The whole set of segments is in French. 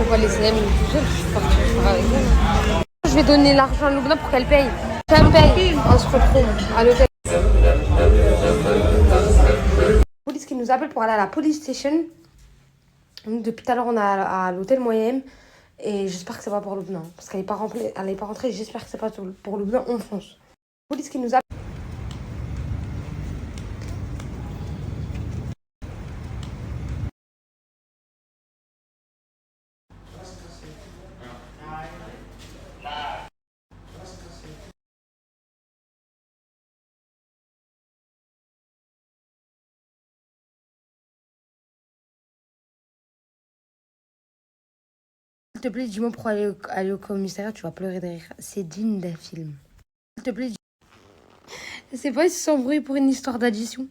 faut pas laisser elle tout seul, je suis partie avec elle. Je vais donner l'argent à Loubna pour qu'elle paye. Qu'elle paye, on se retrouve à l'hôtel. La police qui nous appelle pour aller à la police station. Donc, depuis tout à l'heure, on est à l'hôtel Moyen. Et j'espère que c'est pas pour Loubna. Parce qu'elle n'est pas rentrée. J'espère que c'est pas pour Loubna. On fonce. La police qui nous appelle. S'il te plaît, dis-moi pourquoi aller au commissariat, tu vas pleurer derrière. C'est digne d'un film. S'il te plaît, c'est pas, ils se sont embrouillés pour une histoire d'addition.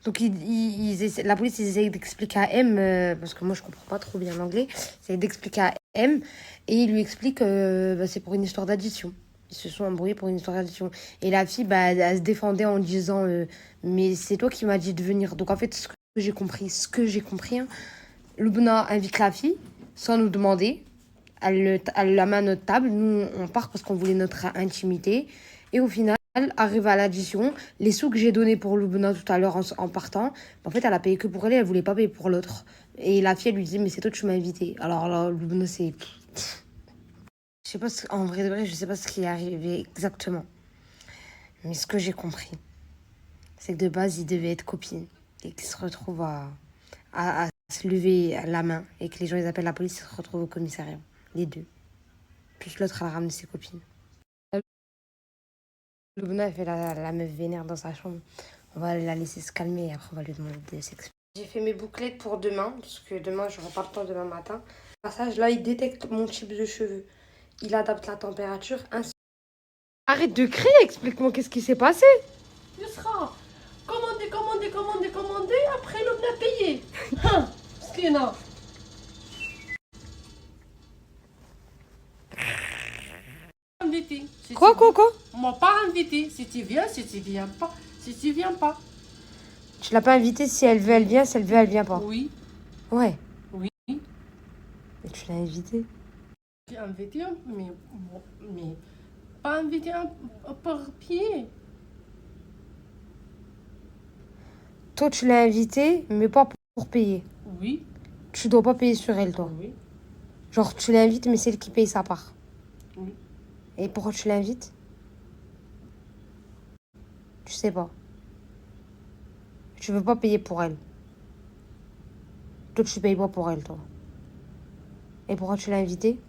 Donc, la police, ils essayent d'expliquer à M, parce que moi, je comprends pas trop bien l'anglais, ils essayent d'expliquer à M, et ils lui expliquent que c'est pour une histoire d'addition. Ils se sont embrouillés pour une histoire d'addition. Et la fille, elle se défendait en disant mais c'est toi qui m'as dit de venir. Donc, en fait, ce que j'ai compris, hein, Loubna invite la fille sans nous demander. Elle la met à notre table. Nous, on part parce qu'on voulait notre intimité. Et au final, arrive à l'addition. Les sous que j'ai donnés pour Loubna tout à l'heure en partant, en fait, elle a payé que pour elle. Elle voulait pas payer pour l'autre. Et la fille, elle lui dit mais c'est toi que tu m'as invité. Alors là, Loubna, c'est... Je sais pas, en vrai de vrai, je sais pas ce qui est arrivé exactement. Mais ce que j'ai compris, c'est que de base, ils devaient être copines. Et qu'ils se retrouvent à se lever la main. Et que les gens, ils appellent la police, ils se retrouvent au commissariat. Les deux. Puis l'autre, elle a ramené ses copines. Loubna, elle fait la meuf vénère dans sa chambre. On va la laisser se calmer et après, on va lui demander de s'expliquer. J'ai fait mes bouclettes pour demain, parce que demain, j'aurai pas le temps demain matin. Au passage, là, il détecte mon type de cheveux. Il adapte la température ainsi. Arrête de crier, explique-moi qu'est-ce qui s'est passé. Yusra, commandez, après l'homme l'a payé. Hein, skina. Invité. Quoi On m'a pas invité. Si tu viens pas. Si tu viens pas. Tu l'as pas invitée, si elle veut, elle vient, si elle veut, elle vient pas. Oui. Ouais. Oui. Et tu l'as invitée. J'ai invité, mais pas invité par pied. Toi, tu l'as invitée, mais pas pour payer. Oui. Tu dois pas payer sur elle, toi. Oui. Genre, tu l'invites, mais c'est elle qui paye sa part. Oui. Et pourquoi tu l'invites? Tu sais pas. Tu veux pas payer pour elle. Toi, tu payes pas pour elle, toi. Et pourquoi tu l'as invitée?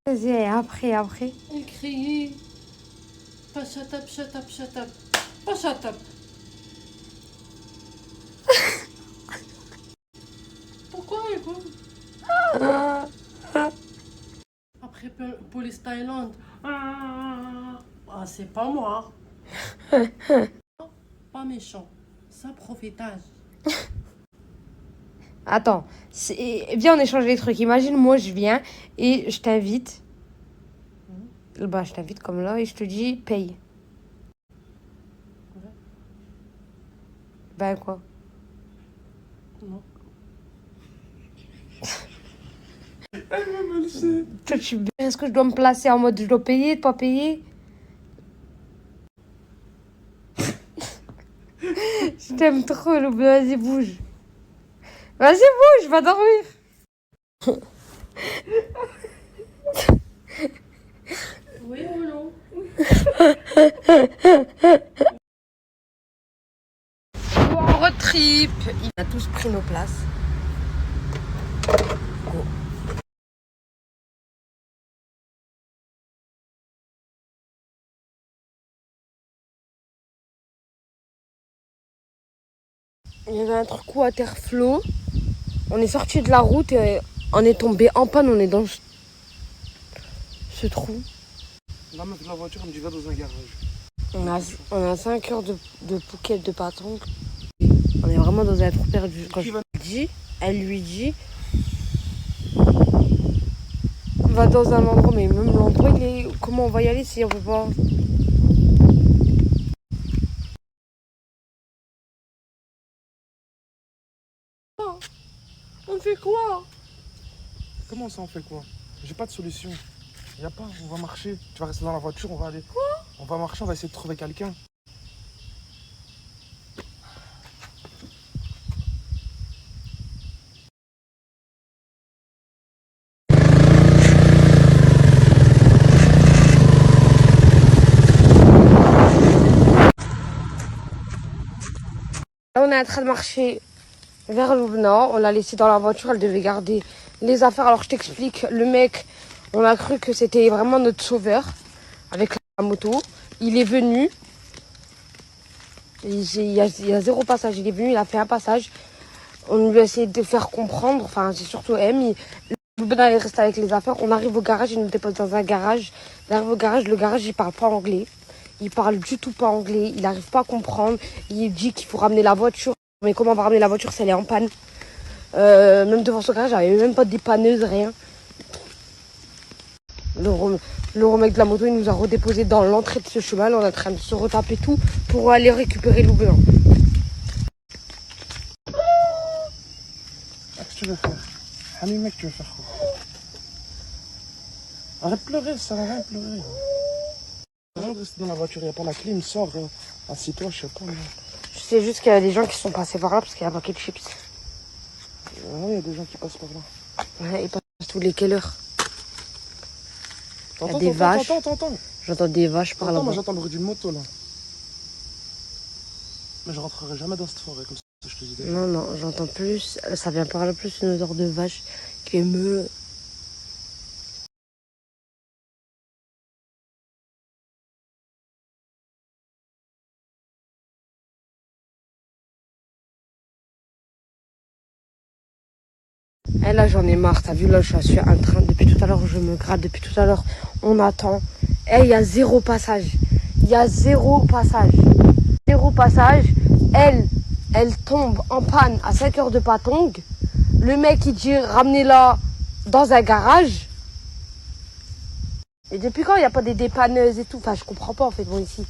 Vas-y, après. Elle criait. Pas shut up. Pas shut up. Pourquoi elle quoi? Après police Thaïlande. Ah, c'est pas moi. Pas méchant. Ça profitage. Attends, viens on échange les trucs. Imagine, moi je viens et je t'invite. Bah, je t'invite comme là et je te dis paye. Ouais. Ben quoi? Non. Toi, est-ce que je dois me placer en mode je dois payer, pas payer? Je t'aime trop, le vas-y, bouge. Vas-y, bouge, va dormir. Oui ou non? En road trip. Il a tous pris nos places. Go. Il y avait un truc waterflow. On est sorti de la route et on est tombé en panne. On est dans ce trou. La meuf de la voiture, elle me dit va dans un garage. On a 5 heures de Phuket de Patong. On est vraiment dans un trou perdu. Quand elle lui dit va dans un endroit, mais même l'endroit, comment on va y aller si on peut pas? On fait quoi? Comment ça, on fait quoi? J'ai pas de solution. Y a pas, on va marcher. Tu vas rester dans la voiture, on va aller. Quoi? On va marcher, on va essayer de trouver quelqu'un. Là, on est en train de marcher vers Loubna. On l'a laissé dans la voiture, elle devait garder les affaires. Alors je t'explique, le mec, on a cru que c'était vraiment notre sauveur avec la moto. Il est venu. Il y a zéro passage. Il est venu, il a fait un passage. On lui a essayé de faire comprendre. Enfin, c'est surtout M. Loubna est resté avec les affaires. On arrive au garage, il nous dépose dans un garage. On arrive au garage, le garage, il parle pas anglais. Il parle du tout pas anglais. Il n'arrive pas à comprendre. Il dit qu'il faut ramener la voiture. Mais comment on va ramener la voiture si elle est en panne? Même devant son garage, j'avais même pas de dépanneuse, rien. Le mec de la moto, il nous a redéposé dans l'entrée de ce cheval. On est en train de se retaper tout pour aller récupérer Loubna. Qu'est-ce que tu veux faire? Hamid, mec, tu veux faire quoi? Arrête de pleurer, ça va rien pleurer. Arrête de rester dans la voiture, il n'y a pas la clim, sors, assieds-toi, je sais pas. Mais... Je sais juste qu'il y a des gens qui sont passés par là parce qu'il y a un paquet de chips. Ouais, il y a des gens qui passent par là. Ouais, ils passent tous les quelle heure? Il y a T'entends, des vaches. t'entends. J'entends des vaches par là. Moi j'entends le bruit d'une moto là. Mais je rentrerai jamais dans cette forêt comme ça, je te dis déjà. Non, non, j'entends plus. Ça vient par là plus une odeur de vache qui me... Eh là j'en ai marre, t'as vu là je suis en train, depuis tout à l'heure je me gratte, depuis tout à l'heure on attend. Eh il y a zéro passage, il y a zéro passage. Zéro passage, elle tombe en panne à 5 heures de Patong. Le mec il dit ramenez-la dans un garage. Et depuis quand il n'y a pas des dépanneuses et tout? Enfin je comprends pas en fait bon ici.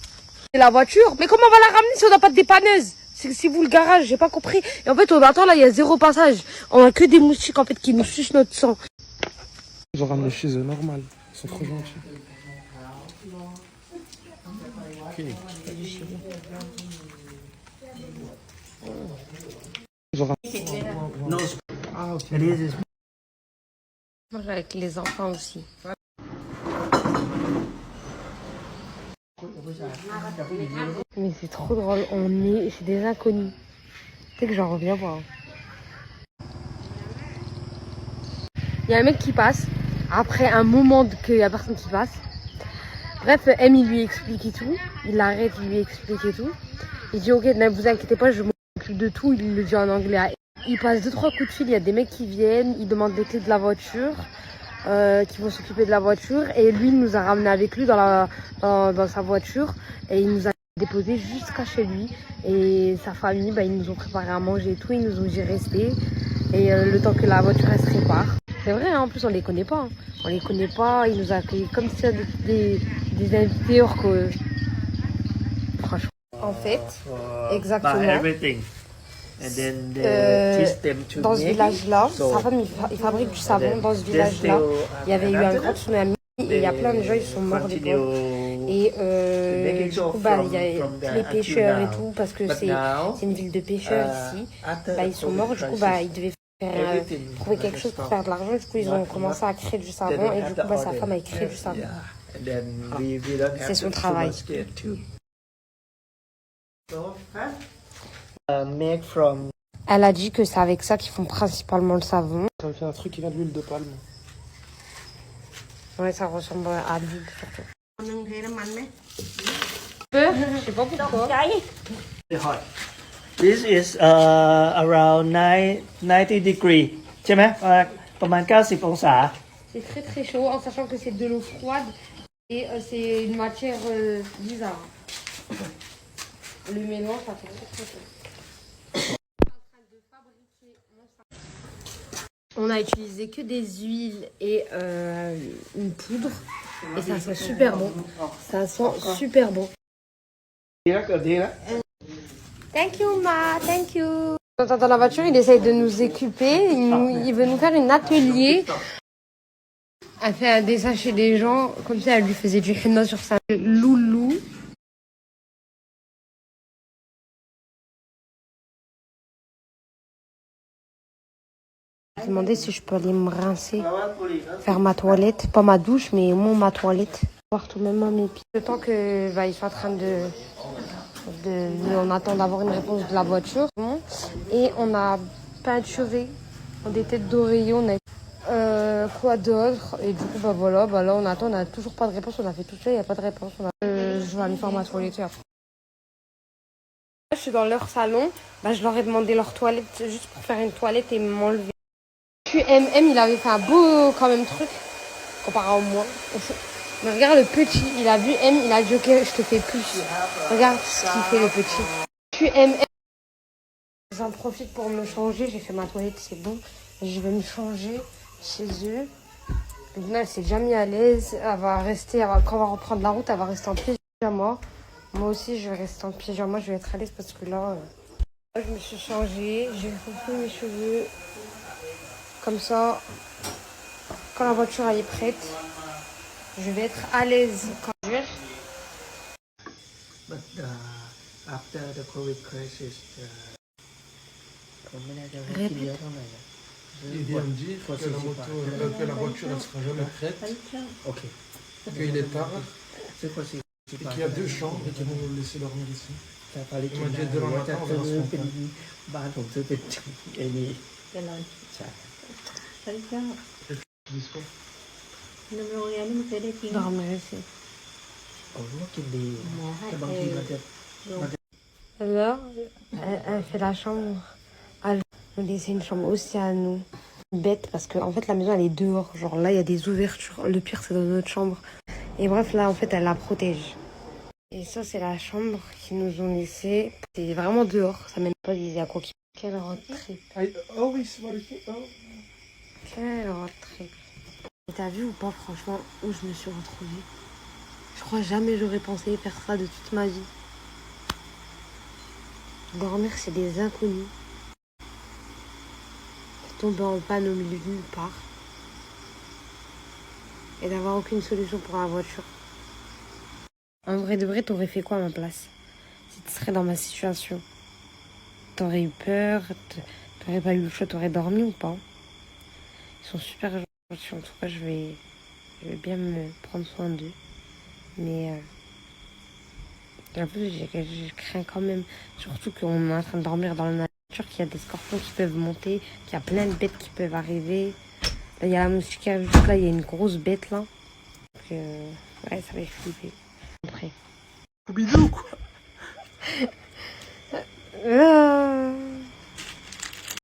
C'est la voiture, mais comment on va la ramener si on n'a pas de dépanneuse? C'est vous le garage, j'ai pas compris. Et en fait, on attend là, il y a zéro passage. On a que des moustiques en fait qui nous sucent notre sang. Ils ont ramené chez eux, normal. Ils sont trop gentils. Ok. Ils ont ramené. Ah, ok. Moi, avec les enfants aussi. Mais c'est trop drôle, c'est des inconnus. Tu sais que j'en reviens pas. Il y a un mec qui passe, après un moment qu'il y a personne qui passe. Bref, M il lui explique et tout. Il l'arrête, il lui explique et tout. Il dit ok, ne vous inquiétez pas, je m'occupe de tout. Il le dit en anglais à M. Il passe 2-3 coups de fil, il y a des mecs qui viennent, ils demandent les clés de la voiture. Qui vont s'occuper de la voiture et lui il nous a ramené avec lui dans sa voiture et il nous a déposé jusqu'à chez lui et sa famille ils nous ont préparé à manger et tout, ils nous ont dit rester et le temps que la voiture elle se répare. C'est vrai hein, en plus on les connaît pas, on les connaît pas, ils nous ont accueillis comme si c'était des invités hors que franchement. En fait, exactement. And then they teach them to dans ce make village-là, it. So, sa femme il fabrique du savon. Dans ce village-là, il y avait eu un grand tsunami et il y a plein de gens, ils sont morts des pauvres. Et du coup, il y a tous les pêcheurs et tout, parce que c'est une ville de pêcheurs ici. Ils sont morts, du coup, ils devaient trouver quelque chose pour faire de l'argent. Du coup, ils ont commencé à créer du savon et du coup, sa femme a créé du savon. C'est son travail. Make from Elle a dit que c'est avec ça qu'ils font principalement le savon. Ça fait un truc qui vient de l'huile de palme. Ouais, ça ressemble à l'huile surtout. Je sais pas pourquoi. hot. This is around 90 degrees ใช่ไหมประมาณ90องศา C'est très très chaud en sachant que c'est de l'eau froide et c'est une matière bizarre. Le mélange, ça fait très très chaud. On a utilisé que des huiles et une poudre et ça sent super bon. Ça sent super bon. Thank you Ma, thank you. Dans la voiture, il essaye de nous équiper. Il veut nous faire un atelier. Elle fait un dessin chez des gens. Comme ça, elle lui faisait du henna sur sa loulou. Je me demandais si je peux aller me rincer, faire ma toilette. Pas ma douche, mais au moins ma toilette. Voir tout même mes pieds. Le temps que ils sont en train on attend d'avoir une réponse de la voiture. Et on a peinturé des têtes d'oreiller. On a quoi d'autre? Et du coup, voilà, là on attend, on n'a toujours pas de réponse. On a fait tout ça, il n'y a pas de réponse. Je vais aller faire ma toilette après. Je suis dans leur salon. Je leur ai demandé leur toilette juste pour faire une toilette et m'enlever. Puis il avait fait un beau quand même truc comparé à moi. Mais regarde le petit, il a vu M, il a dit ok, je te fais plus. Regarde ce qu'il fait le petit. Puis j'en profite pour me changer, j'ai fait ma toilette, c'est bon. Je vais me changer chez eux. Maintenant, elle s'est déjà mise à l'aise. Elle va rester, quand on va reprendre la route, elle va rester en pyjama. Moi aussi, je vais rester en pyjama, je vais être à l'aise parce que là, je me suis changée, j'ai refait mes cheveux. Comme ça, quand la voiture elle est prête, je vais être à l'aise quand je vais. But after the COVID crisis, Répète. Il vient me dire que la voiture ne sera jamais prête, Ok. qu'il est tard, C'est quoi c'est et qu'il y a 2 chambres et qu'ils vont nous laisser dormir ici. จะไปกิน มันจะเดินออกมา จะ ต้อง ซื้อ เอา เป็น สอง บ้านผมซื้อเป็นไอ้นี่ เป็นไร ใช่ ใช่เจ้า Disco. ในโรงเรียนนี่มันเคยได้กิน Dormir ici. โอ้รู้ว่ากินดี หมอให้ แต่บางทีมันจะ Là, elle fait la chambre. Elle nous laisse une chambre aussi à nous. Bête parce que en fait la maison elle est dehors. Genre là il y a des ouvertures. Le pire c'est dans notre chambre. Et bref là en fait elle la protège. Et ça c'est la chambre qu'ils nous ont laissée. C'est vraiment dehors. Ça mène pas des à quoi. Quelle road trip. Oh oui, c'est magnifique. Oh. Quelle road trip. Et t'as vu ou pas franchement où je me suis retrouvée? Je crois jamais j'aurais pensé faire ça de toute ma vie. Dormir c'est des inconnus. Tomber en panne au milieu de nulle part. Et d'avoir aucune solution pour la voiture. En vrai de vrai, t'aurais fait quoi à ma place? Si tu serais dans ma situation, t'aurais eu peur, t'aurais pas eu le choix, t'aurais dormi ou pas? Ils sont super gentils, en tout cas je vais bien me prendre soin d'eux. Mais en plus je crains quand même, surtout qu'on est en train de dormir dans la nature, qu'il y a des scorpions qui peuvent monter, qu'il y a plein de bêtes qui peuvent arriver. Là il y a la moustiquaire juste là, il y a une grosse bête là. Donc ouais, ça va être flippé. Après. Scooby-Doo, quoi.